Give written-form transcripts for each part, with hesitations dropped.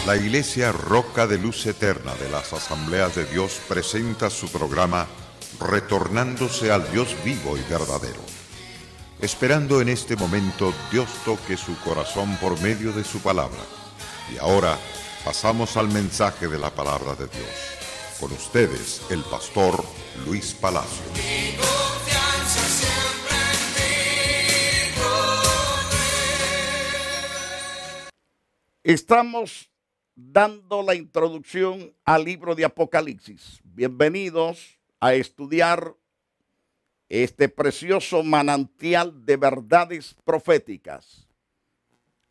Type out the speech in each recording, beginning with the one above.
La Iglesia Roca de Luz Eterna de las Asambleas de Dios presenta su programa Retornándose al Dios vivo y verdadero. Esperando en este momento Dios toque su corazón por medio de su palabra. Y ahora pasamos al mensaje de la palabra de Dios. Con ustedes, el pastor Luis Palacio. Estamos dando la introducción al libro de Apocalipsis. Bienvenidos a estudiar este precioso manantial de verdades proféticas.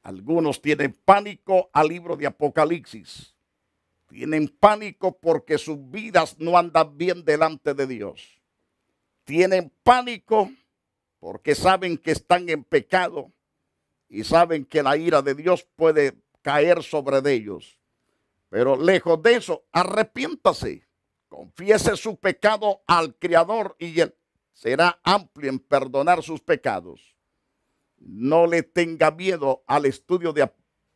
Algunos tienen pánico al libro de Apocalipsis. Tienen pánico porque sus vidas no andan bien delante de Dios. Tienen pánico porque saben que están en pecado y saben que la ira de Dios puede caer sobre ellos. Pero lejos de eso, arrepiéntase, confiese su pecado al Creador y Él será amplio en perdonar sus pecados. No le tenga miedo al estudio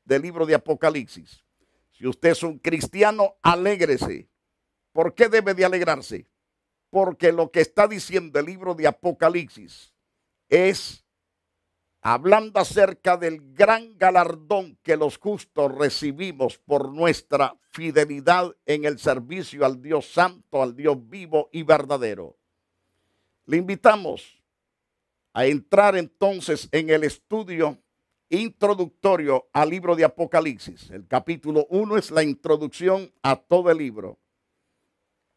del libro de Apocalipsis. Si usted es un cristiano, alégrese. ¿Por qué debe de alegrarse? Porque lo que está diciendo el libro de Apocalipsis es hablando acerca del gran galardón que los justos recibimos por nuestra fidelidad en el servicio al Dios Santo, al Dios vivo y verdadero. Le invitamos a entrar entonces en el estudio introductorio al libro de Apocalipsis. El capítulo 1 es la introducción a todo el libro.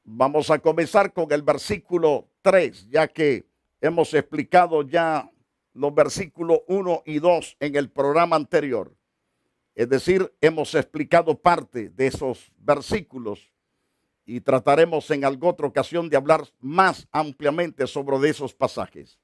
Vamos a comenzar con el versículo 3, ya que hemos explicado ya los versículos 1 y 2 en el programa anterior. Es decir, hemos explicado parte de esos versículos y trataremos en alguna otra ocasión de hablar más ampliamente sobre esos pasajes.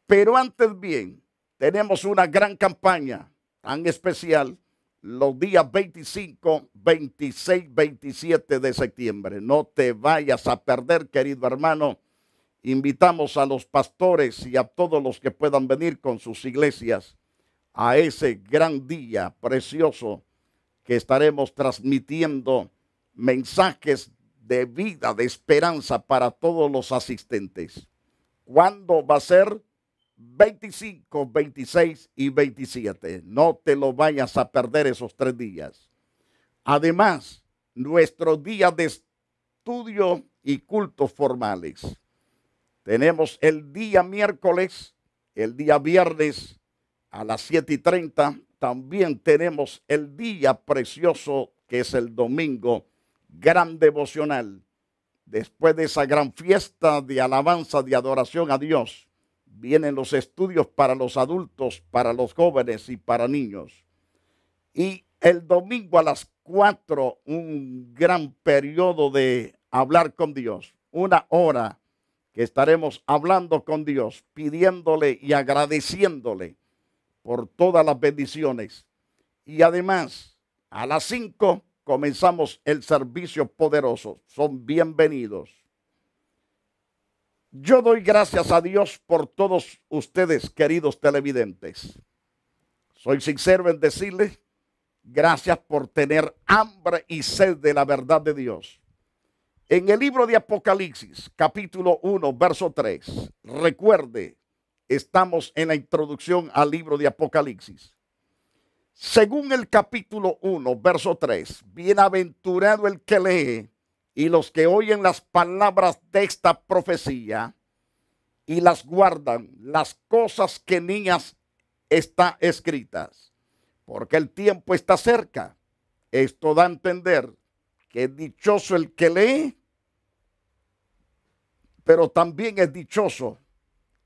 Pero antes bien, tenemos una gran campaña tan especial los días 25, 26, 27 de septiembre. No te vayas a perder, querido hermano. Invitamos a los pastores y a todos los que puedan venir con sus iglesias a ese gran día precioso que estaremos transmitiendo mensajes de vida, de esperanza para todos los asistentes. ¿Cuándo va a ser? 25, 26 y 27. No te lo vayas a perder esos 3 días. Además, nuestros días de estudio y cultos formales. Tenemos el día miércoles, el día viernes a las 7:30. También tenemos el día precioso que es el domingo, gran devocional. Después de esa gran fiesta de alabanza, de adoración a Dios, vienen los estudios para los adultos, para los jóvenes y para niños. Y el domingo a las 4, un gran periodo de hablar con Dios, 1 hora que estaremos hablando con Dios, pidiéndole y agradeciéndole por todas las bendiciones. Y además, a las 5 comenzamos el servicio poderoso. Son bienvenidos. Yo doy gracias a Dios por todos ustedes, queridos televidentes. Soy sincero en decirles gracias por tener hambre y sed de la verdad de Dios. En el libro de Apocalipsis, capítulo 1, verso 3, recuerde, estamos en la introducción al libro de Apocalipsis. Según el capítulo 1, verso 3, bienaventurado el que lee y los que oyen las palabras de esta profecía y las guardan, las cosas que en ellas están escritas, porque el tiempo está cerca. Esto da a entender que es dichoso el que lee, pero también es dichoso,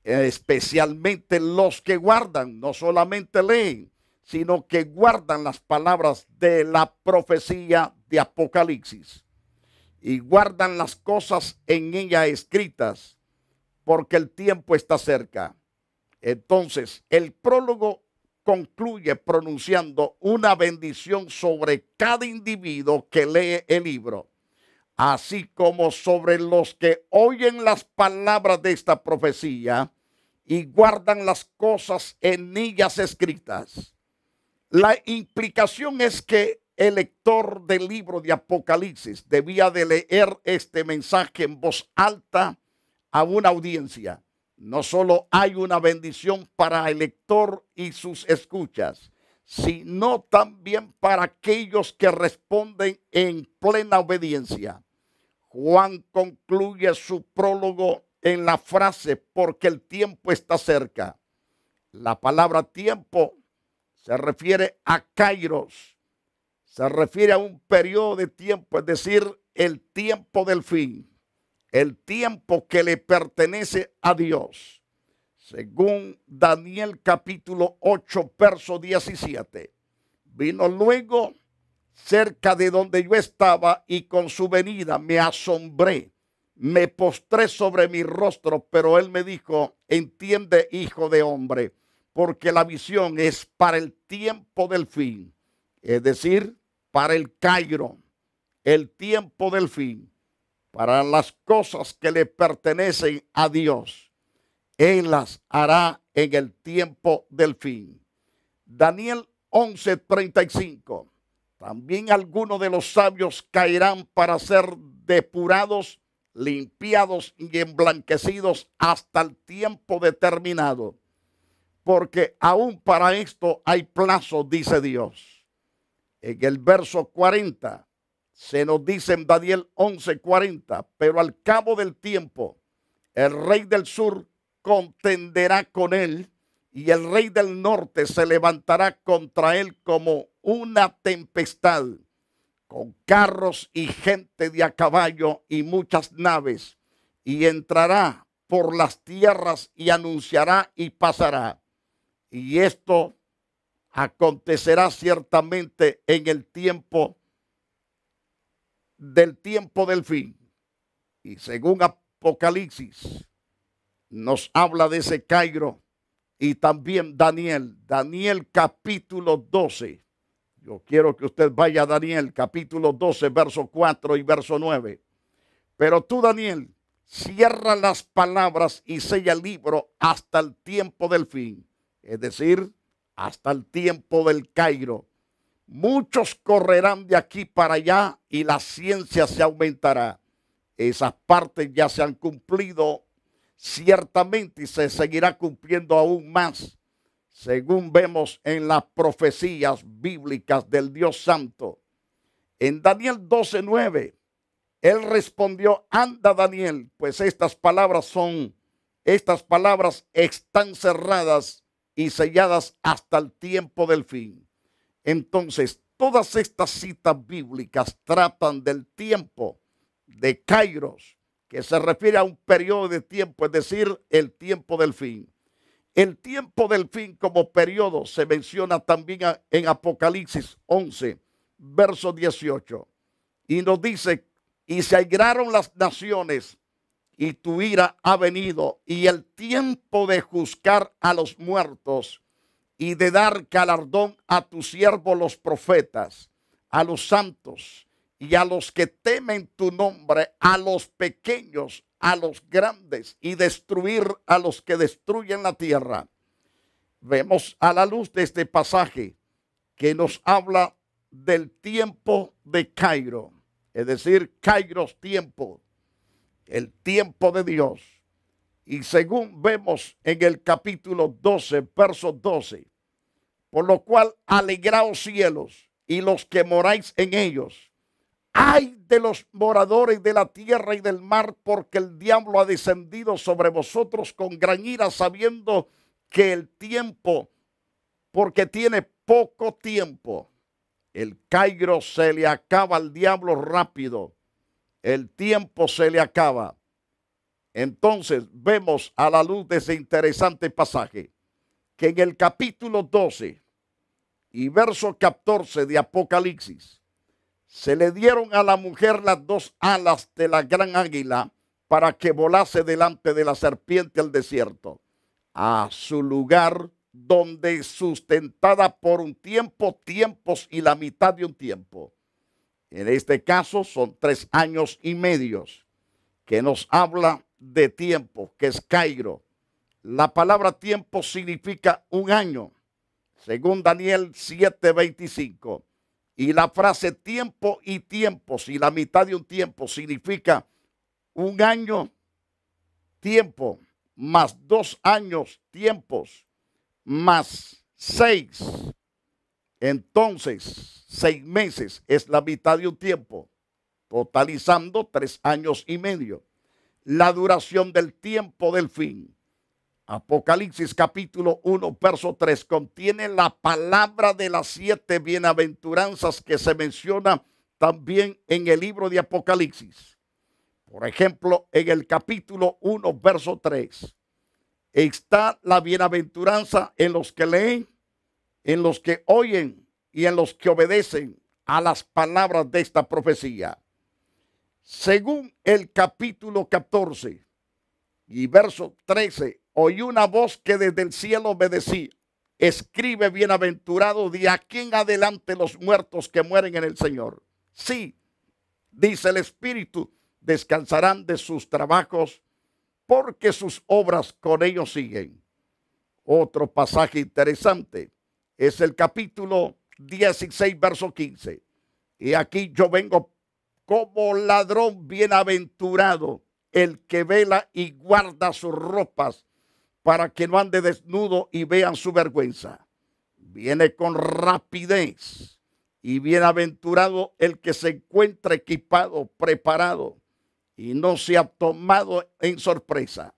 especialmente los que guardan, no solamente leen, sino que guardan las palabras de la profecía de Apocalipsis y guardan las cosas en ella escritas, porque el tiempo está cerca. Entonces, el prólogo concluye pronunciando una bendición sobre cada individuo que lee el libro, así como sobre los que oyen las palabras de esta profecía y guardan las cosas en ellas escritas. La implicación es que el lector del libro de Apocalipsis debía de leer este mensaje en voz alta a una audiencia. No solo hay una bendición para el lector y sus escuchas, sino también para aquellos que responden en plena obediencia. Juan concluye su prólogo en la frase, porque el tiempo está cerca. La palabra tiempo se refiere a kairos, se refiere a un periodo de tiempo, es decir, el tiempo del fin, el tiempo que le pertenece a Dios. Según Daniel capítulo 8, verso 17, vino luego cerca de donde yo estaba y con su venida me asombré, me postré sobre mi rostro, pero él me dijo, entiende, hijo de hombre, porque la visión es para el tiempo del fin, es decir, para el Cairo, el tiempo del fin, para las cosas que le pertenecen a Dios. Él las hará en el tiempo del fin. Daniel 11:35. También algunos de los sabios caerán para ser depurados, limpiados y emblanquecidos hasta el tiempo determinado. Porque aún para esto hay plazo, dice Dios. En el verso 40 se nos dice en Daniel 11:40, pero al cabo del tiempo el rey del sur contenderá con él y el rey del norte se levantará contra él como una tempestad, con carros y gente de a caballo y muchas naves, y entrará por las tierras y anunciará y pasará. Y esto acontecerá ciertamente en el tiempo del fin. Y según Apocalipsis nos habla de ese Cairo, y también Daniel capítulo 12. Yo quiero que usted vaya a Daniel capítulo 12, verso 4 y verso 9. Pero tú, Daniel, cierra las palabras y sella el libro hasta el tiempo del fin, es decir, hasta el tiempo del Cairo. Muchos correrán de aquí para allá y la ciencia se aumentará. Esas partes ya se han cumplido ciertamente y se seguirá cumpliendo aún más, según vemos en las profecías bíblicas del Dios Santo. En Daniel 12:9, él respondió, anda Daniel, pues estas palabras están cerradas y selladas hasta el tiempo del fin. Entonces, todas estas citas bíblicas tratan del tiempo de Kairos, que se refiere a un periodo de tiempo, es decir, el tiempo del fin. El tiempo del fin como periodo se menciona también en Apocalipsis 11, verso 18. Y nos dice, y se airaron las naciones y tu ira ha venido y el tiempo de juzgar a los muertos y de dar galardón a tus siervos los profetas, a los santos y a los que temen tu nombre, a los pequeños, a los grandes, y destruir a los que destruyen la tierra. Vemos a la luz de este pasaje que nos habla del tiempo de Cairo, es decir, Kairos tiempo, el tiempo de Dios. Y según vemos en el capítulo 12, verso 12, por lo cual alegraos cielos y los que moráis en ellos. Ay de los moradores de la tierra y del mar, porque el diablo ha descendido sobre vosotros con gran ira, sabiendo que el tiempo, porque tiene poco tiempo. El Cairo se le acaba al diablo rápido. El tiempo se le acaba. Entonces vemos a la luz de ese interesante pasaje que en el capítulo 12 y verso 14 de Apocalipsis se le dieron a la mujer las dos alas de la gran águila para que volase delante de la serpiente al desierto, a su lugar donde sustentada por un tiempo, tiempos y la mitad de un tiempo. En este caso son 3 años y medio, que nos habla de tiempo, que es Cairo. La palabra tiempo significa un año, según Daniel 7:25. Y la frase tiempo y tiempos y la mitad de un tiempo significa un año, tiempo, más 2 años, tiempos, más 6. Entonces, 6 meses es la mitad de un tiempo, totalizando 3 años y medio. La duración del tiempo del fin. Apocalipsis capítulo 1, verso 3 contiene la palabra de las 7 bienaventuranzas que se menciona también en el libro de Apocalipsis. Por ejemplo, en el capítulo 1, verso 3, está la bienaventuranza en los que leen, en los que oyen y en los que obedecen a las palabras de esta profecía. Según el capítulo 14 y verso 13, oí una voz que desde el cielo me decía: escribe, bienaventurado de aquí en adelante los muertos que mueren en el Señor. Sí, dice el Espíritu, descansarán de sus trabajos, porque sus obras con ellos siguen. Otro pasaje interesante es el capítulo 16, verso 15. Y aquí yo vengo como ladrón, bienaventurado el que vela y guarda sus ropas, para que no ande desnudo y vean su vergüenza. Viene con rapidez. Y bienaventurado el que se encuentra equipado, preparado, y no se ha tomado en sorpresa.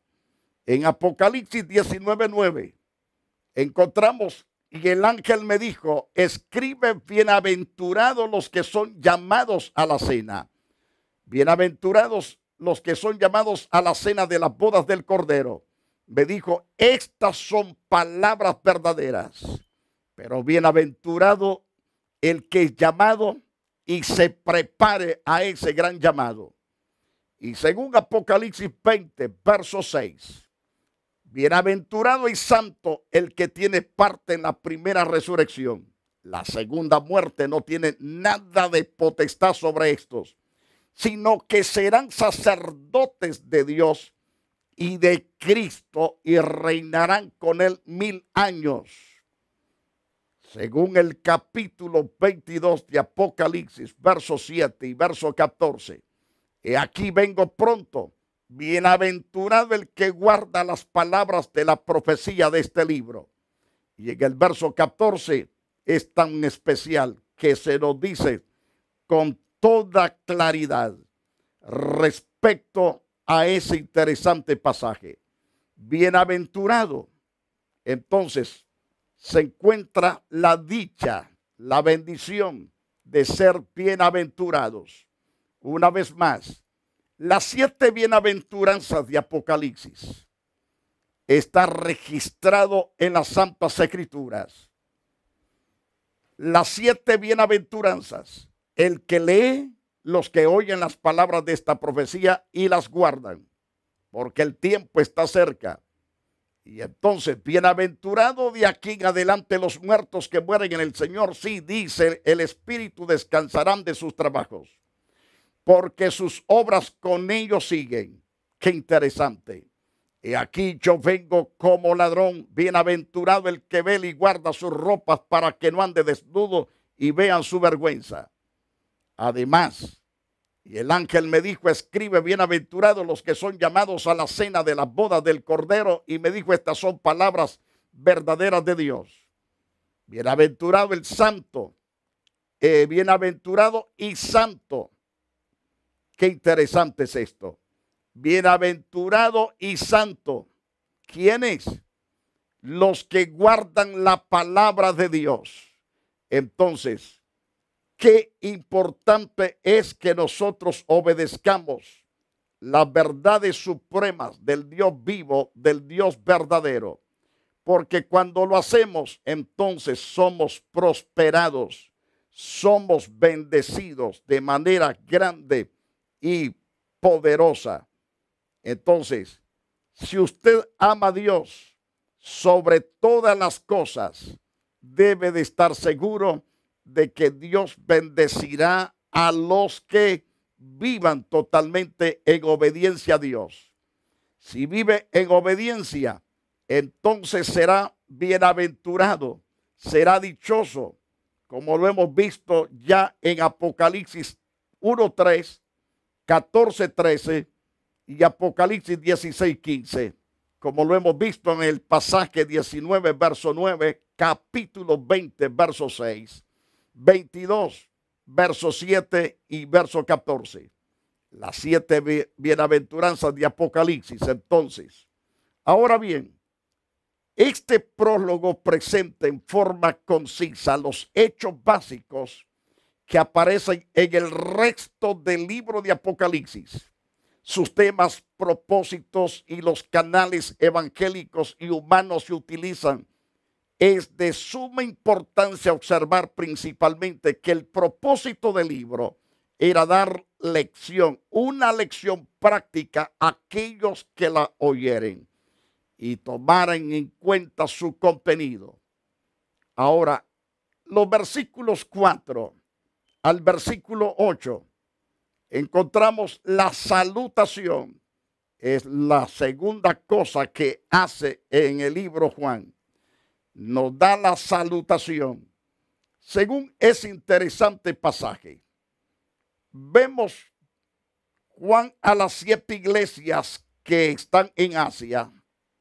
En Apocalipsis 19:9 encontramos, y el ángel me dijo: escribe, bienaventurados los que son llamados a la cena. Bienaventurados los que son llamados a la cena de las bodas del Cordero. Me dijo: estas son palabras verdaderas. Pero bienaventurado el que es llamado y se prepare a ese gran llamado. Y según Apocalipsis 20, verso 6, bienaventurado y santo el que tiene parte en la primera resurrección. La segunda muerte no tiene nada de potestad sobre estos, sino que serán sacerdotes de Dios y de Cristo y reinarán con él 1000 años. Según el capítulo 22 de Apocalipsis, verso 7 y verso 14. He aquí vengo pronto, bienaventurado el que guarda las palabras de la profecía de este libro. Y en el verso 14 es tan especial que se nos dice con toda claridad respecto a ese interesante pasaje. Bienaventurado. Entonces se encuentra la dicha, la bendición de ser bienaventurados. Una vez más, las 7 bienaventuranzas de Apocalipsis está registrado en las Santas Escrituras. Las 7 bienaventuranzas, el que lee, los que oyen las palabras de esta profecía y las guardan, porque el tiempo está cerca. Y entonces, bienaventurado de aquí en adelante los muertos que mueren en el Señor. Sí, dice el Espíritu, descansarán de sus trabajos, porque sus obras con ellos siguen. Qué interesante. Y aquí yo vengo como ladrón, bienaventurado el que vela y guarda sus ropas, para que no ande desnudo y vean su vergüenza. Además, y el ángel me dijo: escribe, bienaventurados los que son llamados a la cena de las bodas del Cordero. Y me dijo: estas son palabras verdaderas de Dios. Bienaventurado el santo, bienaventurado y santo. Qué interesante es esto. Bienaventurado y santo. ¿Quiénes? Los que guardan la palabra de Dios. Entonces, qué importante es que nosotros obedezcamos las verdades supremas del Dios vivo, del Dios verdadero. Porque cuando lo hacemos, entonces somos prosperados, somos bendecidos de manera grande y poderosa. Entonces, si usted ama a Dios sobre todas las cosas, debe de estar seguro de que Dios bendecirá a los que vivan totalmente en obediencia a Dios. Si vive en obediencia, entonces será bienaventurado, será dichoso, como lo hemos visto ya en Apocalipsis 1:3, 14:13 y Apocalipsis 16:15, como lo hemos visto en el pasaje 19, verso 9, capítulo 20, verso 6, 22, verso 7 y verso 14. Las 7 bienaventuranzas de Apocalipsis. Entonces, ahora bien, este prólogo presenta en forma concisa los hechos básicos que aparecen en el resto del libro de Apocalipsis, sus temas, propósitos y los canales evangélicos y humanos se utilizan. Es de suma importancia observar principalmente que el propósito del libro era dar lección, una lección práctica a aquellos que la oyeren y tomaran en cuenta su contenido. Ahora, los versículos 4 al versículo 8, encontramos la salutación. Es la segunda cosa que hace en el libro Juan. Nos da la salutación. Según ese interesante pasaje, vemos Juan a las 7 iglesias que están en Asia.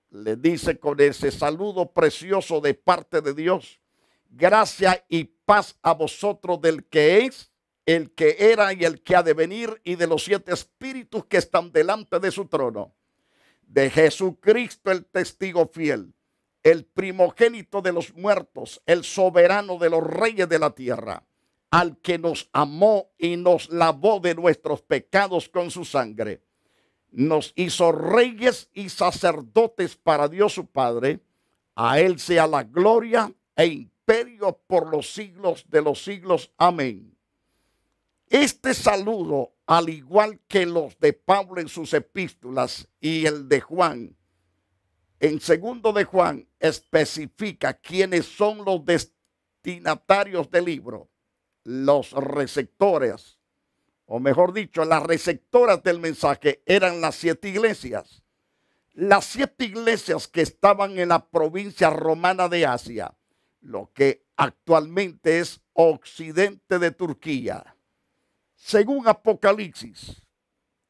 Le dice con ese saludo precioso de parte de Dios: gracia y paz a vosotros del que es, el que era y el que ha de venir, y de los 7 espíritus que están delante de su trono, de Jesucristo el testigo fiel, el primogénito de los muertos, el soberano de los reyes de la tierra, al que nos amó y nos lavó de nuestros pecados con su sangre, nos hizo reyes y sacerdotes para Dios su Padre. A él sea la gloria e imperio por los siglos de los siglos. Amén. Este saludo, al igual que los de Pablo en sus epístolas y el de Juan, en segundo de Juan, especifica quiénes son los destinatarios del libro, los receptores, o mejor dicho, las receptoras del mensaje eran las 7 iglesias. Las 7 iglesias que estaban en la provincia romana de Asia, lo que actualmente es occidente de Turquía. Según Apocalipsis,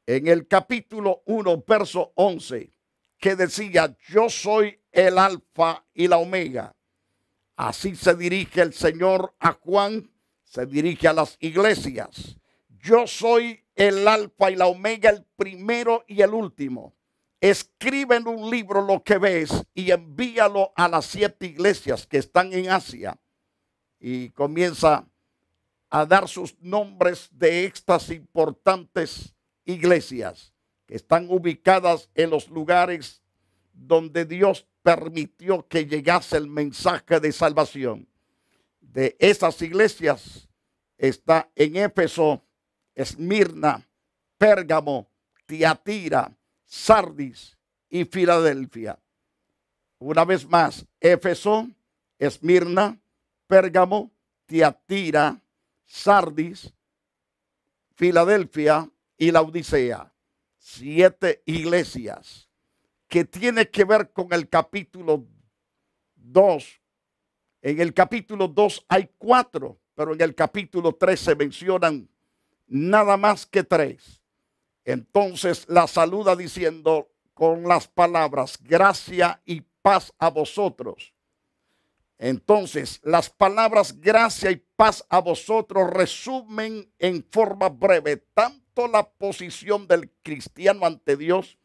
en el capítulo 1, verso 11, que decía: yo soy el alfa y la omega. Así se dirige el Señor a Juan, se dirige a las iglesias. Yo soy el alfa y la omega, el primero y el último. Escribe en un libro lo que ves y envíalo a las 7 iglesias que están en Asia. Y comienza a dar sus nombres de estas importantes iglesias que están ubicadas en los lugares donde Dios permitió que llegase el mensaje de salvación. De esas iglesias está en Éfeso, Esmirna, Pérgamo, Tiatira, Sardis y Filadelfia. Una vez más, Éfeso, Esmirna, Pérgamo, Tiatira, Sardis, Filadelfia y Laodicea. 7 iglesias que tiene que ver con el capítulo 2. En el capítulo 2 hay 4, pero en el capítulo 3 se mencionan nada más que 3. Entonces la saluda diciendo con las palabras: gracia y paz a vosotros. Entonces las palabras gracia y paz a vosotros resumen en forma breve tanto la posición del cristiano ante Dios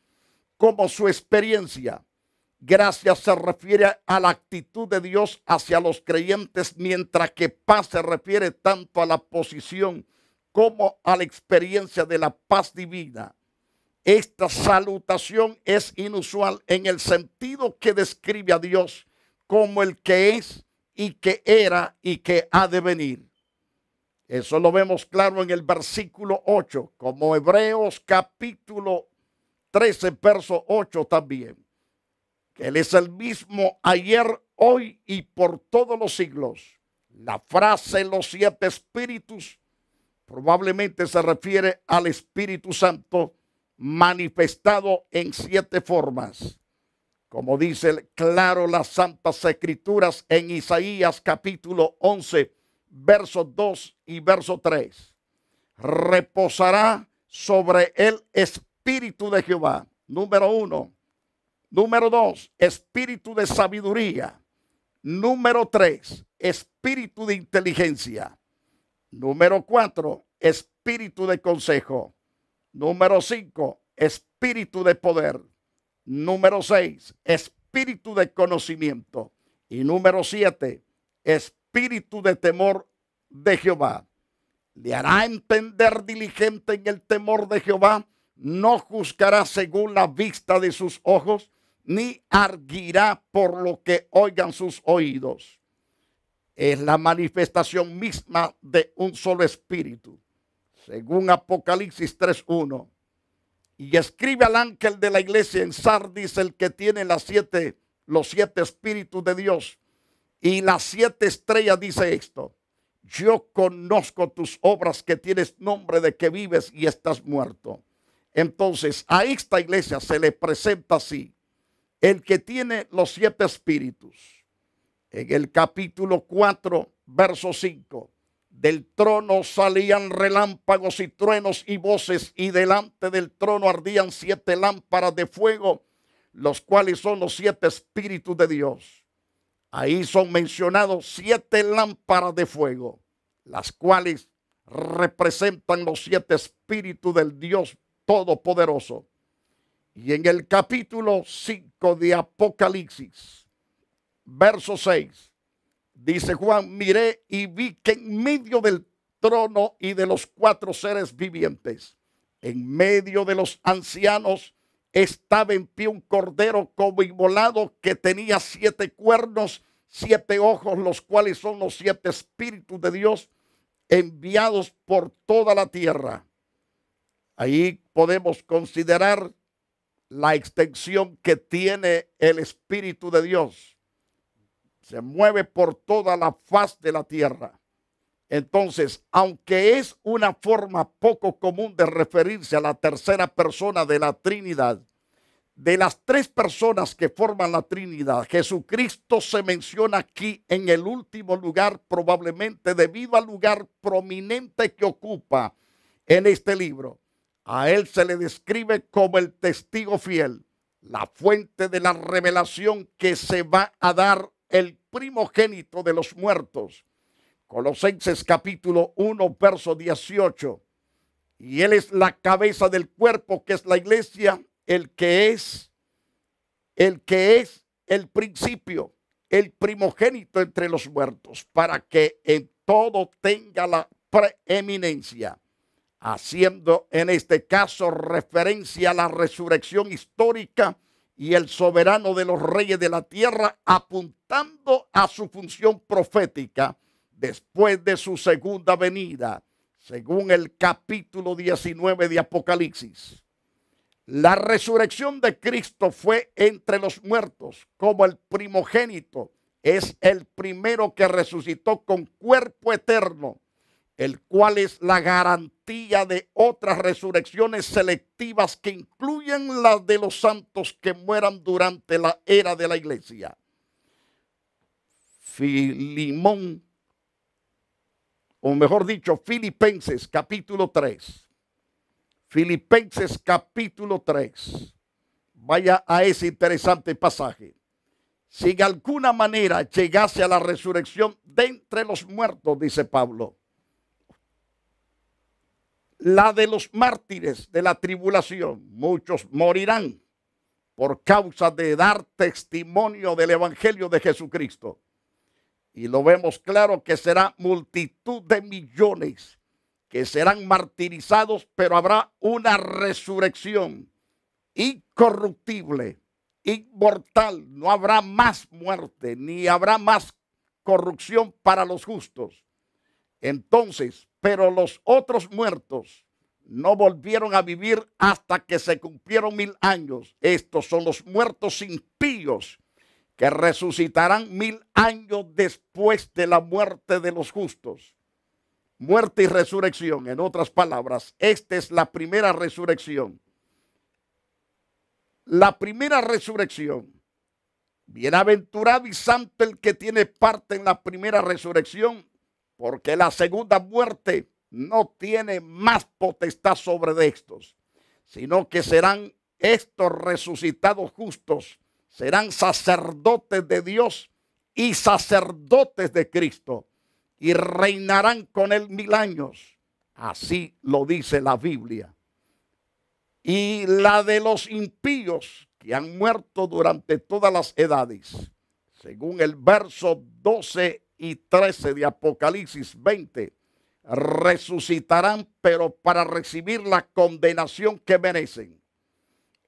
como su experiencia. Gracia se refiere a la actitud de Dios hacia los creyentes, mientras que paz se refiere tanto a la posición como a la experiencia de la paz divina. Esta salutación es inusual en el sentido que describe a Dios como el que es y que era y que ha de venir. Eso lo vemos claro en el versículo 8, como Hebreos capítulo 13, verso 8 también. Él es el mismo ayer, hoy y por todos los siglos. La frase los 7 espíritus probablemente se refiere al Espíritu Santo manifestado en 7 formas. Como dice claro las Santas Escrituras en Isaías capítulo 11, verso 2 y verso 3. Reposará sobre el espíritu de Jehová. Número 1. Número 2, espíritu de sabiduría. Número 3, espíritu de inteligencia. Número 4, espíritu de consejo. Número 5, espíritu de poder. Número 6, espíritu de conocimiento. Y número 7, espíritu de temor de Jehová. Le hará entender diligente en el temor de Jehová. No juzgará según la vista de sus ojos, ni arguirá por lo que oigan sus oídos. Es la manifestación misma de un solo espíritu, según Apocalipsis 3:1. Y escribe al ángel de la iglesia en Sardis, el que tiene los siete espíritus de Dios y las 7 estrellas, dice esto: yo conozco tus obras, que tienes nombre de que vives y estás muerto. Entonces a esta iglesia se le presenta así: el que tiene los 7 espíritus. En el capítulo 4, verso 5, del trono salían relámpagos y truenos y voces, y delante del trono ardían 7 lámparas de fuego, los cuales son los 7 espíritus de Dios. Ahí son mencionados 7 lámparas de fuego, las cuales representan los 7 espíritus del Dios Todopoderoso. Y en el capítulo 5 de Apocalipsis, verso 6, dice Juan: miré y vi que en medio del trono y de los 4 seres vivientes, en medio de los ancianos, estaba en pie un cordero como inmolado, que tenía 7 cuernos, 7 ojos, los cuales son los 7 espíritus de Dios enviados por toda la tierra. Ahí podemos considerar la extensión que tiene el Espíritu de Dios. Se mueve por toda la faz de la tierra. Entonces, aunque es una forma poco común de referirse a la tercera persona de la Trinidad, de las 3 personas que forman la Trinidad, Jesucristo se menciona aquí en el último lugar, probablemente debido al lugar prominente que ocupa en este libro. A él se le describe como el testigo fiel, la fuente de la revelación, que se va a dar, el primogénito de los muertos. Colosenses capítulo 1, verso 18. Y él es la cabeza del cuerpo, que es la iglesia, el que es el principio, el primogénito entre los muertos, para que en todo tenga la preeminencia, haciendo en este caso referencia a la resurrección histórica y el soberano de los reyes de la tierra, apuntando a su función profética después de su segunda venida, según el capítulo 19 de Apocalipsis. La resurrección de Cristo fue entre los muertos como el primogénito. Es el primero que resucitó con cuerpo eterno, el cual es la garantía de otras resurrecciones selectivas que incluyen las de los santos que mueran durante la era de la iglesia. Filimón, o mejor dicho, Filipenses capítulo 3. Filipenses capítulo 3. Vaya a ese interesante pasaje. Si de alguna manera llegase a la resurrección de entre los muertos, dice Pablo, la de los mártires de la tribulación, muchos morirán por causa de dar testimonio del evangelio de Jesucristo. Y lo vemos claro que será multitud de millones que serán martirizados, pero habrá una resurrección incorruptible, inmortal. No habrá más muerte, ni habrá más corrupción para los justos. Entonces, pero los otros muertos no volvieron a vivir hasta que se cumplieron 1000 años. Estos son los muertos impíos, que resucitarán 1000 años después de la muerte de los justos. Muerte y resurrección, en otras palabras, esta es la primera resurrección. La primera resurrección. Bienaventurado y santo el que tiene parte en la primera resurrección, porque la segunda muerte no tiene más potestad sobre estos, sino que serán estos resucitados justos, serán sacerdotes de Dios y sacerdotes de Cristo, y reinarán con él 1000 años. Así lo dice la Biblia. Y la de los impíos que han muerto durante todas las edades, según el verso 12 y 13 de Apocalipsis 20, resucitarán, pero para recibir la condenación que merecen.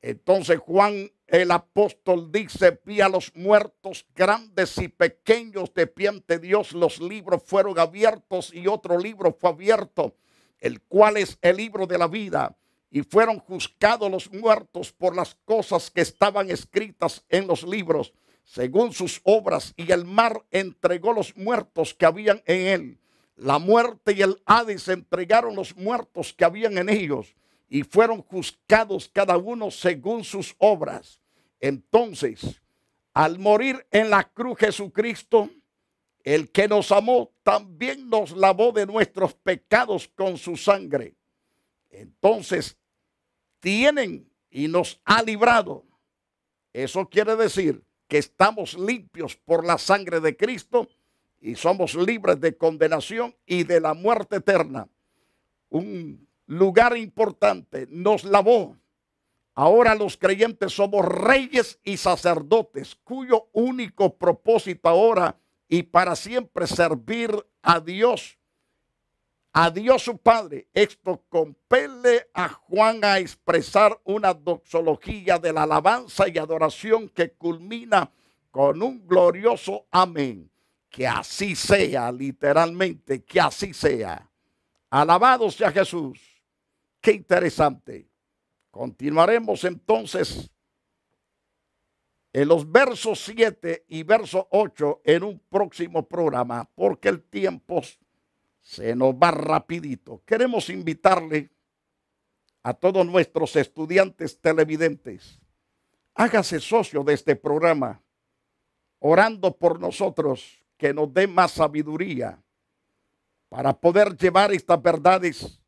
Entonces Juan el apóstol dice: vi a los muertos grandes y pequeños de pie ante Dios, los libros fueron abiertos y otro libro fue abierto, el cual es el libro de la vida, y fueron juzgados los muertos por las cosas que estaban escritas en los libros, según sus obras, y el mar entregó los muertos que habían en él. La muerte y el Hades entregaron los muertos que habían en ellos, y fueron juzgados cada uno según sus obras. Entonces, al morir en la cruz Jesucristo, el que nos amó, también nos lavó de nuestros pecados con su sangre. Entonces, tienen y nos ha librado. Eso quiere decir que estamos limpios por la sangre de Cristo y somos libres de condenación y de la muerte eterna. Un lugar importante, nos lavó. Ahora los creyentes somos reyes y sacerdotes, cuyo único propósito ahora y para siempre servir a Dios su Padre. Esto compele a Juan a expresar una doxología de la alabanza y adoración que culmina con un glorioso amén. Que así sea, literalmente, que así sea. Alabado sea Jesús. Qué interesante. Continuaremos entonces en los versos 7 y verso 8 en un próximo programa, porque el tiempo se nos va rapidito. Queremos invitarle a todos nuestros estudiantes televidentes, hágase socio de este programa, orando por nosotros, que nos dé más sabiduría para poder llevar estas verdades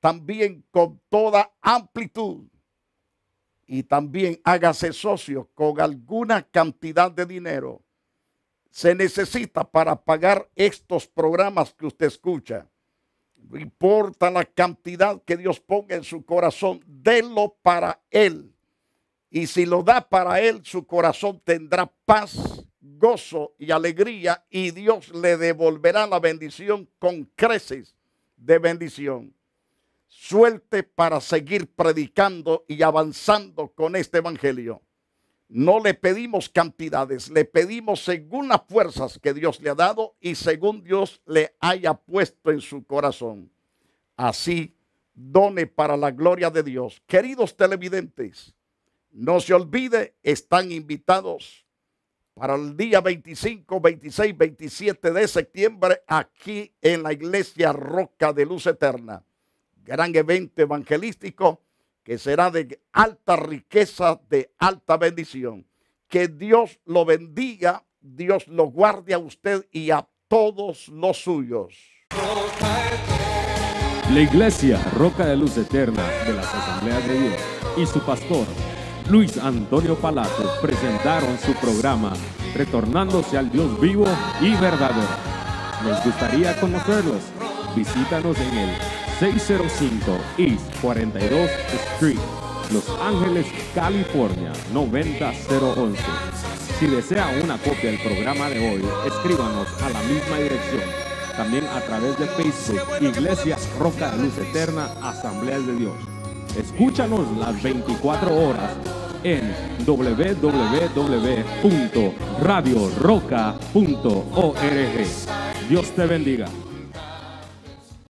también con toda amplitud. Y también hágase socio con alguna cantidad de dinero. Se necesita para pagar estos programas que usted escucha. No importa la cantidad que Dios ponga en su corazón, délo para Él. Y si lo da para Él, su corazón tendrá paz, gozo y alegría, y Dios le devolverá la bendición con creces de bendición. Suelte para seguir predicando y avanzando con este evangelio. No le pedimos cantidades, le pedimos según las fuerzas que Dios le ha dado y según Dios le haya puesto en su corazón. Así, done para la gloria de Dios. Queridos televidentes, no se olvide, están invitados para el día 25, 26, 27 de septiembre aquí en la Iglesia Roca de Luz Eterna. Gran evento evangelístico que será de alta riqueza, de alta bendición. Que Dios lo bendiga, Dios lo guarde a usted y a todos los suyos. La Iglesia Roca de Luz Eterna de las Asambleas de Dios y su pastor Luis Antonio Palacios presentaron su programa Retornándose al Dios vivo y verdadero. Nos gustaría conocerlos. Visítanos en el 605 East 42 Street, Los Ángeles, California 90011. Si desea una copia del programa de hoy, escríbanos a la misma dirección. También a través de Facebook, Iglesia Roca de Luz Eterna, Asambleas de Dios. Escúchanos las 24 horas en www.radioroca.org. Dios te bendiga.